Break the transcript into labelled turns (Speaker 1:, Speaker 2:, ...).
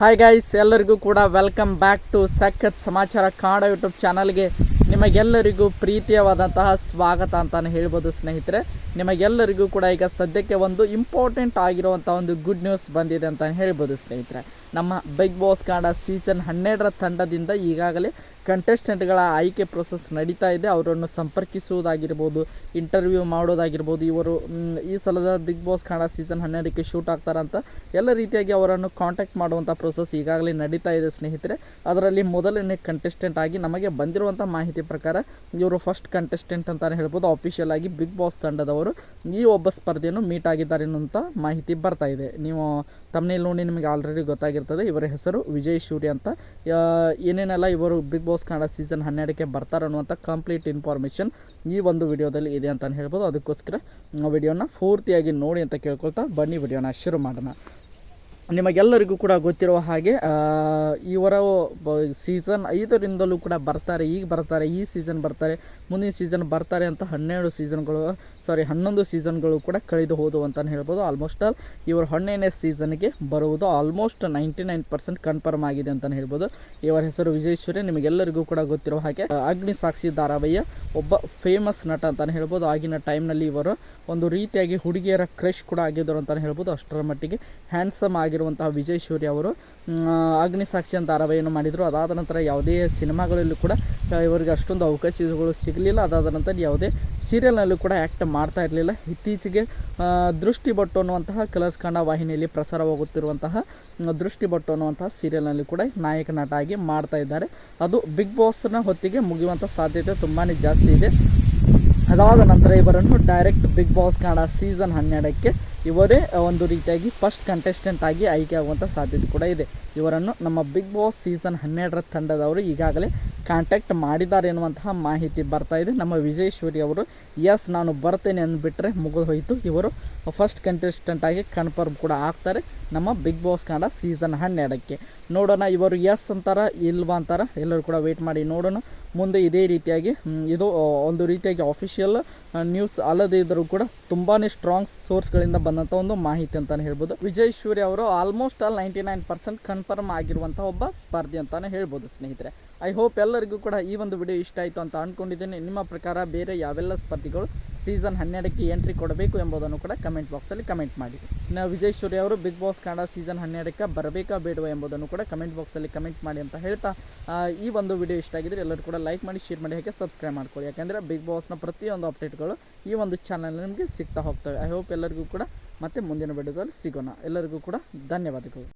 Speaker 1: Hi guys, ಎಲ್ಲರಿಗೂ ಕೂಡ welcome back to ಸಖತ್ ಸಮಾಚಾರ ಕನ್ನಡ ಯೂಟ್ಯೂಬ್ ಚಾನಲ್ಗೆ ನಿಮಗೆಲ್ಲರಿಗೂ ಪ್ರೀತಿಯವಾದಂತಹ ಸ್ವಾಗತ ಅಂತಾನೆ ಹೇಳ್ಬೋದು ಸ್ನೇಹಿತರೆ. ನಿಮಗೆಲ್ಲರಿಗೂ ಕೂಡ ಈಗ ಸದ್ಯಕ್ಕೆ ಒಂದು ಇಂಪಾರ್ಟೆಂಟ್ ಆಗಿರುವಂಥ ಒಂದು ಗುಡ್ ನ್ಯೂಸ್ ಬಂದಿದೆ ಅಂತ ಹೇಳ್ಬೋದು ಸ್ನೇಹಿತರೆ. ನಮ್ಮ ಬಿಗ್ ಬಾಸ್ ಕನ್ನಡ ಸೀಸನ್ 12ರ ತಂಡದಿಂದ ಈಗಾಗಲೇ ಕಂಟೆಸ್ಟೆಂಟ್ಗಳ ಆಯ್ಕೆ ಪ್ರೊಸೆಸ್ ನಡೀತಾ ಇದೆ. ಅವರನ್ನು ಸಂಪರ್ಕಿಸುವುದಾಗಿರ್ಬೋದು, ಇಂಟರ್ವ್ಯೂ ಮಾಡೋದಾಗಿರ್ಬೋದು, ಇವರು ಈ ಸಲದ ಬಿಗ್ ಬಾಸ್ ಕನ್ನಡ ಸೀಸನ್ 12ಕ್ಕೆ ಶೂಟ್ ಆಗ್ತಾರಂತ ಎಲ್ಲ ರೀತಿಯಾಗಿ ಅವರನ್ನು ಕಾಂಟ್ಯಾಕ್ಟ್ ಮಾಡುವಂಥ ಪ್ರೊಸೆಸ್ ಈಗಾಗಲೇ ನಡೀತಾ ಇದೆ ಸ್ನೇಹಿತರೆ. ಅದರಲ್ಲಿ ಮೊದಲನೇ ಕಂಟೆಸ್ಟೆಂಟ್ ಆಗಿ ನಮಗೆ ಬಂದಿರುವಂಥ ಮಾಹಿತಿ ಪ್ರಕಾರ ಇವರು ಫಸ್ಟ್ ಕಂಟೆಸ್ಟೆಂಟ್ ಅಂತಲೇ ಹೇಳ್ಬೋದು. ಆಫಿಷಿಯಲ್ ಆಗಿ ಬಿಗ್ ಬಾಸ್ ತಂಡದವರು ಈ ಒಬ್ಬ ಸ್ಪರ್ಧೆಯನ್ನು ಮೀಟ್ ಆಗಿದ್ದಾರೆ ಅನ್ನುವಂಥ ಮಾಹಿತಿ ಬರ್ತಾ ಇದೆ. ನೀವು ತಮ್ಮನೇಲಿ ನೋಡಿ ನಿಮಗೆ ಆಲ್ರೆಡಿ ಗೊತ್ತಾಗಿರ್ತದೆ. ಇವರ ಹೆಸರು ವಿಜಯ್ ಸೂರ್ಯ ಅಂತ. ಏನೇನೆಲ್ಲ ಇವರು ಬಿಗ್ ಬಾಸ್ ಕನ್ನಡ ಸೀಸನ್ 12ಕ್ಕೆ ಬರ್ತಾರೆ ಅನ್ನುವಂಥ ಕಂಪ್ಲೀಟ್ ಇನ್ಫಾರ್ಮೇಷನ್ ಈ ಒಂದು ವಿಡಿಯೋದಲ್ಲಿ ಇದೆ ಅಂತಲೇ ಹೇಳ್ಬೋದು. ಅದಕ್ಕೋಸ್ಕರ ವಿಡಿಯೋನ ಪೂರ್ತಿಯಾಗಿ ನೋಡಿ ಅಂತ ಕೇಳ್ಕೊಳ್ತಾ ಬನ್ನಿ ವಿಡಿಯೋನ ಶುರು ಮಾಡೋಣ. ನಿಮಗೆಲ್ಲರಿಗೂ ಕೂಡ ಗೊತ್ತಿರುವ ಹಾಗೆ ಇವರ ಸೀಸನ್ 5ರಿಂದಲೂ ಕೂಡ ಬರ್ತಾರೆ, ಈಗ ಬರ್ತಾರೆ, ಈ ಸೀಸನ್ ಬರ್ತಾರೆ, ಮುಂದಿನ ಸೀಸನ್ ಬರ್ತಾರೆ ಅಂತ 11 ಸೀಸನ್ಗಳು ಕೂಡ ಕಳೆದು ಹೋದವು ಅಂತಲೇ ಹೇಳ್ಬೋದು. ಆಲ್ಮೋಸ್ಟ್ ಆಲ್ ಇವರು 12ನೇ ಸೀಸನ್ಗೆ ಬರುವುದು ಆಲ್ಮೋಸ್ಟ್ 99% ಕನ್ಫರ್ಮ್ ಆಗಿದೆ ಅಂತಲೇ ಹೇಳ್ಬೋದು. ಇವರ ಹೆಸರು ವಿಜಯ್ ಸೂರ್ಯ. ನಿಮಗೆಲ್ಲರಿಗೂ ಕೂಡ ಗೊತ್ತಿರುವ ಹಾಗೆ ಅಗ್ನಿ ಸಾಕ್ಷಿ ಧಾರಾವಾಹಿಯ ಒಬ್ಬ ಫೇಮಸ್ ನಟ ಅಂತಲೇ ಹೇಳ್ಬೋದು. ಆಗಿನ ಟೈಮ್ನಲ್ಲಿ ಇವರು ಒಂದು ರೀತಿಯಾಗಿ ಹುಡುಗಿಯರ ಕ್ರಶ್ ಕೂಡ ಆಗಿದ್ದರು ಅಂತಲೇ ಹೇಳ್ಬೋದು. ಅಷ್ಟರ ಮಟ್ಟಿಗೆ ಹ್ಯಾಂಡ್ಸಮ್ ಆಗಿರುವಂತಹ ವಿಜಯ್ ಸೂರ್ಯ ಅವರು ಅಗ್ನಿ ಸಾಕ್ಷಿ ಅಂತ ಧಾರಾವಾಹಿಯನ್ನು ಮಾಡಿದರು. ಅದಾದ ನಂತರ ಯಾವುದೇ ಸಿನಿಮಾಗಳಲ್ಲೂ ಕೂಡ ಇವರಿಗೆ ಅಷ್ಟೊಂದು ಅವಕಾಶಗಳು ಸಿಗಲಿಲ್ಲ. ಅದಾದ ನಂತರ ಯಾವುದೇ ಸೀರಿಯಲ್ನಲ್ಲೂ ಕೂಡ ಆ್ಯಕ್ಟ್ ಮಾಡ್ತಾ ಇರಲಿಲ್ಲ. ಇತ್ತೀಚೆಗೆ ದೃಷ್ಟಿ ಬೊಟ್ಟು ಅನ್ನುವಂತಹ ಕಲರ್ಸ್ ಕನ್ನಡ ವಾಹಿನಿಯಲ್ಲಿ ಪ್ರಸಾರವಾಗುತ್ತಿರುವಂತಹ ದೃಷ್ಟಿ ಬೊಟ್ಟು ಅನ್ನುವಂತಹ ಸೀರಿಯಲ್ನಲ್ಲಿ ಕೂಡ ನಾಯಕ ನಟ ಆಗಿ ಮಾಡ್ತಾ ಇದ್ದಾರೆ. ಅದು ಬಿಗ್ ಬಾಸ್ನ ಹೊತ್ತಿಗೆ ಮುಗಿಯುವಂಥ ಸಾಧ್ಯತೆ ತುಂಬಾ ಜಾಸ್ತಿ ಇದೆ. ಅದಾದ ನಂತರ ಇವರನ್ನು direct Bigg Boss Kannada season 12ಕ್ಕೆ ಇವರೇ ಒಂದು ರೀತಿಯಾಗಿ ಫಸ್ಟ್ ಕಂಟೆಸ್ಟೆಂಟ್ ಆಗಿ ಆಯ್ಕೆ ಆಗುವಂಥ ಸಾಧ್ಯತೆ ಕೂಡ ಇದೆ. ಇವರನ್ನು ನಮ್ಮ ಬಿಗ್ ಬಾಸ್ ಸೀಸನ್ 12ರ ತಂಡದವರು ಈಗಾಗಲೇ ಕಾಂಟ್ಯಾಕ್ಟ್ ಮಾಡಿದ್ದಾರೆ ಎನ್ನುವಂತಹ ಮಾಹಿತಿ ಬರ್ತಾ ಇದೆ. ನಮ್ಮ ವಿಜಯ್ ಸೂರ್ಯ ಅವರು ಎಸ್ ನಾನು ಬರ್ತೇನೆ ಅಂದ್ಬಿಟ್ರೆ ಮುಗಿದು ಹೋಯಿತು. ಇವರು ಫಸ್ಟ್ ಕಂಟೆಸ್ಟೆಂಟ್ ಆಗಿ ಕನ್ಫರ್ಮ್ ಕೂಡ ಆಗ್ತಾರೆ ನಮ್ಮ ಬಿಗ್ ಬಾಸ್ ಕನ್ನಡ ಸೀಸನ್ 12ಕ್ಕೆ. ನೋಡೋಣ ಇವರು ಎಸ್ ಅಂತಾರ ಇಲ್ವಾ ಅಂತಾರ, ಎಲ್ಲರೂ ಕೂಡ ವೆಯ್ಟ್ ಮಾಡಿ ನೋಡೋಣ. ಮುಂದೆ ಇದೇ ರೀತಿಯಾಗಿ ಇದು ಒಂದು ರೀತಿಯಾಗಿ ಆಫಿಷಿಯಲ್ ನ್ಯೂಸ್ ಅಲ್ಲದೇ ಇದ್ದರೂ ಕೂಡ ತುಂಬಾ ಸ್ಟ್ರಾಂಗ್ ಸೋರ್ಸ್ಗಳಿಂದ ಬಂದಂಥ ಒಂದು ಮಾಹಿತಿ ಅಂತಲೇ ಹೇಳ್ಬೋದು. ವಿಜಯ್ ಸೂರ್ಯ ಅವರು ಆಲ್ಮೋಸ್ಟ್ ಆಲ್ 99% ಕನ್ಫರ್ಮ್ ಆಗಿರುವಂಥ ಒಬ್ಬ ಸ್ಪರ್ಧೆ ಅಂತಲೇ ಹೇಳ್ಬೋದು ಸ್ನೇಹಿತರೆ. ಐ ಹೋಪ್ ಎಲ್ಲರಿಗೂ ಕೂಡ ಈ ಒಂದು ವಿಡಿಯೋ ಇಷ್ಟ ಆಯಿತು ಅಂತ ಅಂದ್ಕೊಂಡಿದ್ದೇನೆ. ನಿಮ್ಮ ಪ್ರಕಾರ ಬೇರೆ ಯಾವೆಲ್ಲ ಸ್ಪರ್ಧಿಗಳು ಸೀಸನ್ 12ಕ್ಕೆ ಎಂಟ್ರಿ ಕೊಡಬೇಕು ಎಂಬುದನ್ನು ಕೂಡ ಕಮೆಂಟ್ ಬಾಕ್ಸಲ್ಲಿ ಕಮೆಂಟ್ ಮಾಡಿ. ನಾವು ವಿಜಯ್ ಸೂರ್ಯ ಅವರು ಬಿಗ್ ಬಾಸ್ ಕನ್ನಡ ಸೀಸನ್ 12ಕ್ಕೆ ಬರಬೇಕಾ ಬೇಡವಾ ಎಂಬುದನ್ನು ಕೂಡ ಕಮೆಂಟ್ ಬಾಕ್ಸಲ್ಲಿ ಕಮೆಂಟ್ ಮಾಡಿ ಅಂತ ಹೇಳ್ತಾ ಈ ಒಂದು ವಿಡಿಯೋ ಇಷ್ಟ ಆಗಿದ್ರೆ ಎಲ್ಲರೂ ಕೂಡ ಲೈಕ್ ಮಾಡಿ, ಶೇರ್ ಮಾಡಿ, ಹಾಗೆ ಸಬ್ಸ್ಕ್ರೈಬ್ ಮಾಡ್ಕೊಳ್ಳಿ. ಯಾಕೆಂದರೆ ಬಿಗ್ ಬಾಸ್ನ ಪ್ರತಿಯೊಂದು ಅಪ್ಡೇಟ್ಗಳು ಈ ಒಂದು ಚಾನಲ್ ನಿಮಗೆ ಸಿಗ್ತಾ ಹೋಗ್ತವೆ. ಐ ಹೋಪ್ ಎಲ್ಲರಿಗೂ ಕೂಡ ಮತ್ತೆ ಮುಂದಿನ ವಿಡಿಯೋದಲ್ಲಿ ಸಿಗೋಣ. ಎಲ್ಲರಿಗೂ ಕೂಡ ಧನ್ಯವಾದಗಳು.